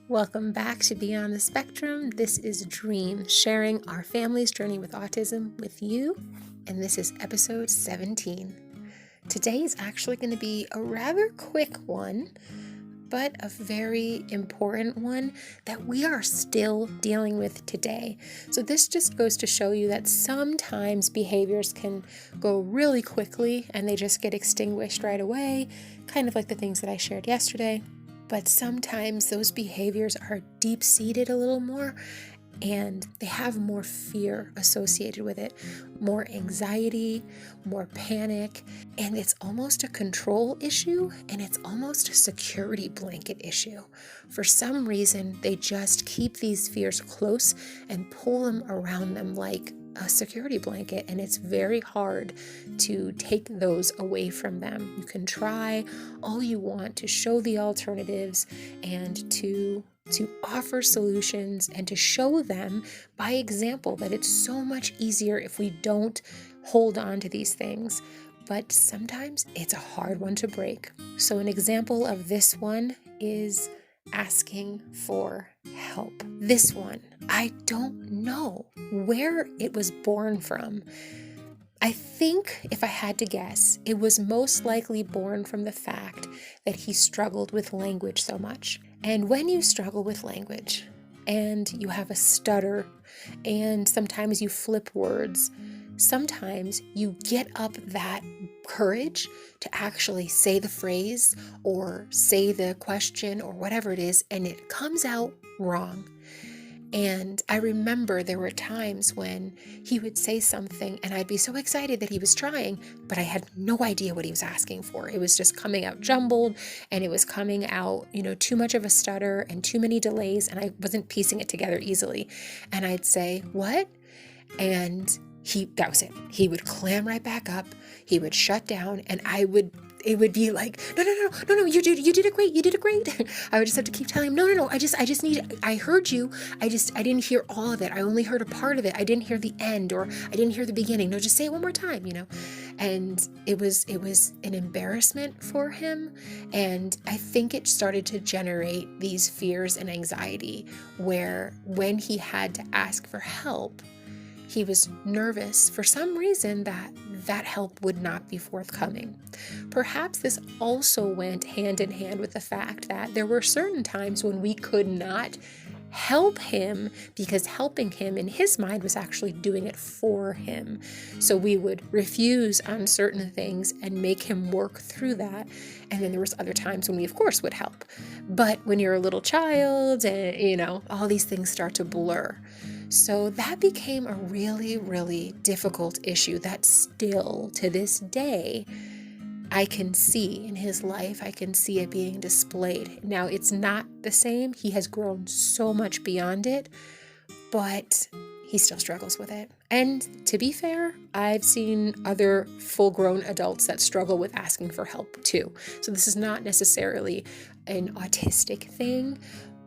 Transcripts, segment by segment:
Welcome back to Beyond the Spectrum. This is Dreem, sharing our family's journey with autism with you, and this is episode 17. Today is actually going to be a rather quick one, but a very important one that we are still dealing with today. So this just goes to show you that sometimes behaviors can go really quickly and they just get extinguished right away, kind of like the things that I shared yesterday. But sometimes those behaviors are deep-seated a little more and they have more fear associated with it, more anxiety, more panic, and it's almost a control issue and it's almost a security blanket issue. For some reason, they just keep these fears close and pull them around them like a security blanket, and it's very hard to take those away from them. You can try all you want to show the alternatives and to offer solutions and to show them by example that it's so much easier if we don't hold on to these things. But sometimes it's a hard one to break. So an example of this one is asking for help. This one, I don't know where it was born from. I think if I had to guess, it was most likely born from the fact that he struggled with language so much. And when you struggle with language and you have a stutter and sometimes you flip words, sometimes you get up that courage to actually say the phrase or say the question or whatever it is, and it comes out wrong. And I remember there were times when he would say something and I'd be so excited that he was trying, but I had no idea what he was asking for. It was just coming out jumbled and it was coming out, too much of a stutter and too many delays, and I wasn't piecing it together easily. And I'd say, "What?" And that was it. He would clam right back up. He would shut down, and it would be like, no, you did it great. I would just have to keep telling him, no, I heard you. I didn't hear all of it. I only heard a part of it. I didn't hear the end, or I didn't hear the beginning. No, just say it one more time, And it was an embarrassment for him. And I think it started to generate these fears and anxiety where when he had to ask for help, he was nervous for some reason that help would not be forthcoming. Perhaps this also went hand in hand with the fact that there were certain times when we could not help him because helping him in his mind was actually doing it for him. So we would refuse on certain things and make him work through that. And then there was other times when we of course would help. But when you're a little child and all these things start to blur. So that became a really, really difficult issue that still to this day I can see in his life. I can see it being displayed. Now, it's not the same. He has grown so much beyond it, but he still struggles with it. And to be fair, I've seen other full-grown adults that struggle with asking for help too. So this is not necessarily an autistic thing.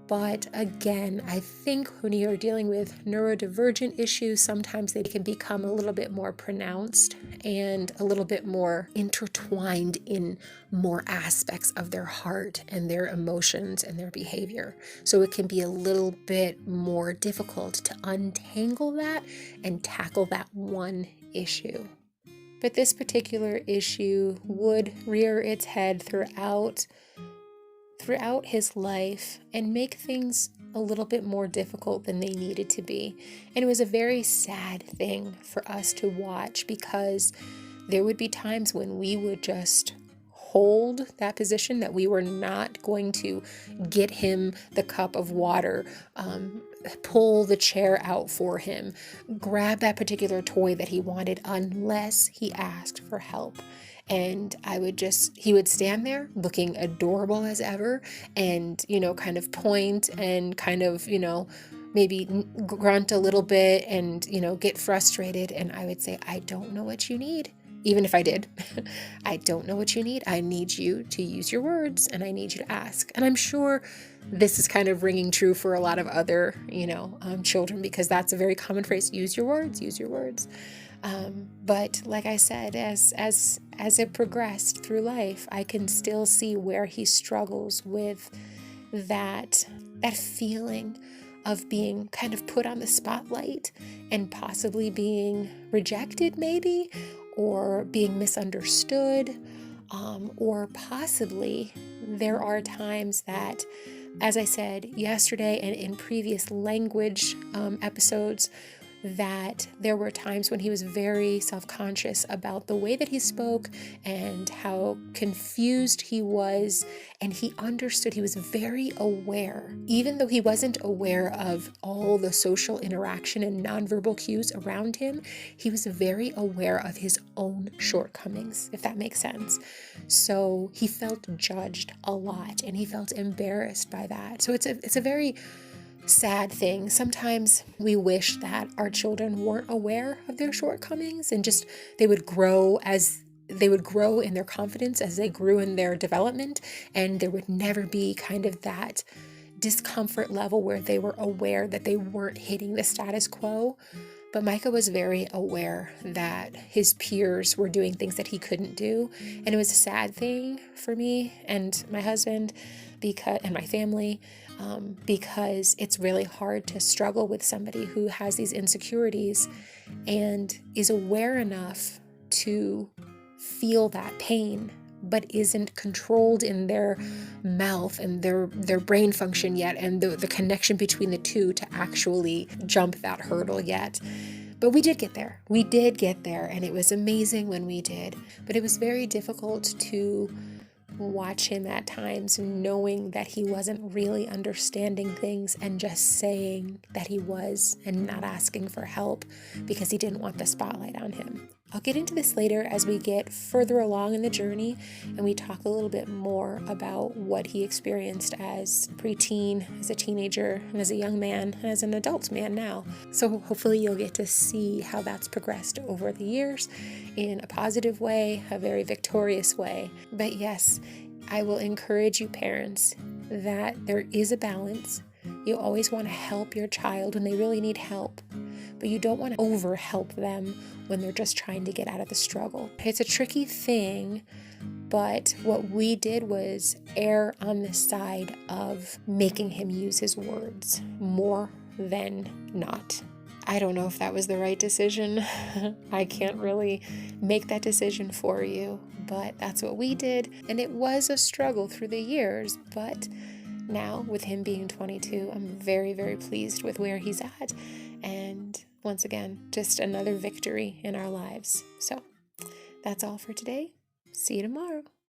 But again, I think when you're dealing with neurodivergent issues, sometimes they can become a little bit more pronounced and a little bit more intertwined in more aspects of their heart and their emotions and their behavior. So it can be a little bit more difficult to untangle that and tackle that one issue. But this particular issue would rear its head throughout his life and make things a little bit more difficult than they needed to be. And it was a very sad thing for us to watch because there would be times when we would just hold that position that we were not going to get him the cup of water, pull the chair out for him, grab that particular toy that he wanted unless he asked for help. And he would stand there looking adorable as ever and, kind of point and kind of, maybe grunt a little bit and, get frustrated. And I would say, I don't know what you need. Even if I did, I don't know what you need. I need you to use your words and I need you to ask. And I'm sure this is kind of ringing true for a lot of other, children, because that's a very common phrase. Use your words, use your words. But like I said, as it progressed through life, I can still see where he struggles with that that feeling of being kind of put on the spotlight and possibly being rejected maybe, or being misunderstood, or possibly there are times that, as I said yesterday and in previous language episodes, that there were times when he was very self-conscious about the way that he spoke and how confused he was, and he understood, he was very aware, even though he wasn't aware of all the social interaction and nonverbal cues around him, he was very aware of his own shortcomings, if that makes sense. So he felt judged a lot, and he felt embarrassed by that. So it's a very sad thing. Sometimes we wish that our children weren't aware of their shortcomings, and just they would grow in their confidence as they grew in their development, and there would never be kind of that discomfort level where they were aware that they weren't hitting the status quo. But Micah was very aware that his peers were doing things that he couldn't do. And it was a sad thing for me and my husband and my family, because it's really hard to struggle with somebody who has these insecurities and is aware enough to feel that pain, but isn't controlled in their mouth and their brain function yet, and the connection between the two to actually jump that hurdle yet. But we did get there. We did get there, and it was amazing when we did. But it was very difficult to watch him at times, knowing that he wasn't really understanding things and just saying that he was and not asking for help because he didn't want the spotlight on him. I'll get into this later as we get further along in the journey and we talk a little bit more about what he experienced as preteen, as a teenager, and as a young man, and as an adult man now. So hopefully you'll get to see how that's progressed over the years in a positive way, a very victorious way. But yes, I will encourage you parents that there is a balance. You always want to help your child when they really need help, but you don't want to over-help them when they're just trying to get out of the struggle. It's a tricky thing, but what we did was err on the side of making him use his words more than not. I don't know if that was the right decision. I can't really make that decision for you, but that's what we did. And it was a struggle through the years, but now with him being 22, I'm very, very pleased with where he's at. And once again, just another victory in our lives. So that's all for today. See you tomorrow.